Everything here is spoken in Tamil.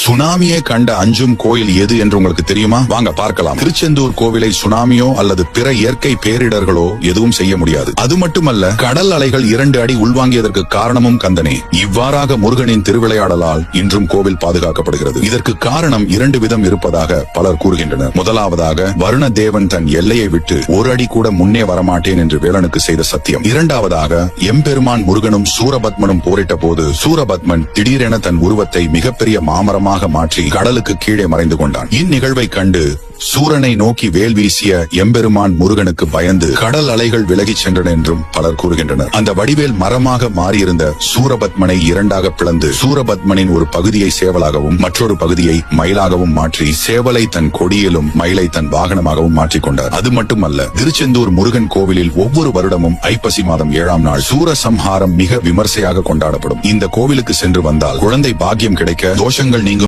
சுனாமியை கண்ட அஞ்சும் கோயில் எது என்று உங்களுக்கு தெரியுமா? வாங்க பார்க்கலாம். திருச்செந்தூர் கோவிலை சுனாமியோ அல்லது பிற இயற்கை பேரிடர்களோ எதுவும் செய்ய முடியாது. அது மட்டுமல்ல, கடல் அலைகள் 2 அடி உள்வாங்கியதற்கு காரணமும் கந்தனே. இவ்வாறாக முருகனின் திருவிளையாடலால் இன்றும் கோவில் பாதுகாக்கப்படுகிறது. இதற்கு காரணம் 2 விதம் இருப்பதாக பலர் கூறுகின்றனர். முதலாவதாக, வருண தேவன் தன் எல்லையை விட்டு 1 அடி கூட முன்னே வரமாட்டேன் என்று வேலனுக்கு செய்த சத்தியம். இரண்டாவதாக, எம்பெருமான் முருகனும் சூரபத்மனும் போரிட்ட போது சூரபத்மன் திடீரென தன் உருவத்தை மிகப்பெரிய மாமரமாக மாற்றி கடலுக்கு கீழே மறைந்து கொண்டான். இந்நிகழ்வை கண்டு சூரனை நோக்கி வேல் வீசிய எம்பெருமான் முருகனுக்கு பயந்து கடல் அலைகள் விலகிச் சென்றன என்றும் பலர் கூறுகின்றனர். அந்த வடிவேல் மரமாக மாறியிருந்த சூரபத்மனை 2ஆக பிளந்து சூரபத்மனின் ஒரு பகுதியை சேவலாகவும் மற்றொரு பகுதியை மயிலாகவும் மாற்றி சேவலை தன் கொடியிலும் மயிலை தன் வாகனமாகவும் மாற்றிக்கொண்டார். அது மட்டுமல்ல, திருச்செந்தூர் முருகன் கோவிலில் ஒவ்வொரு வருடமும் ஐப்பசி மாதம் 7ஆம் நாள் சூரசம்ஹாரம் மிக விமர்சையாக கொண்டாடப்படும். இந்த கோவிலுக்கு சென்று வந்தால் குழந்தை பாக்கியம் கிடைக்க, தோஷங்கள் நீங்கும்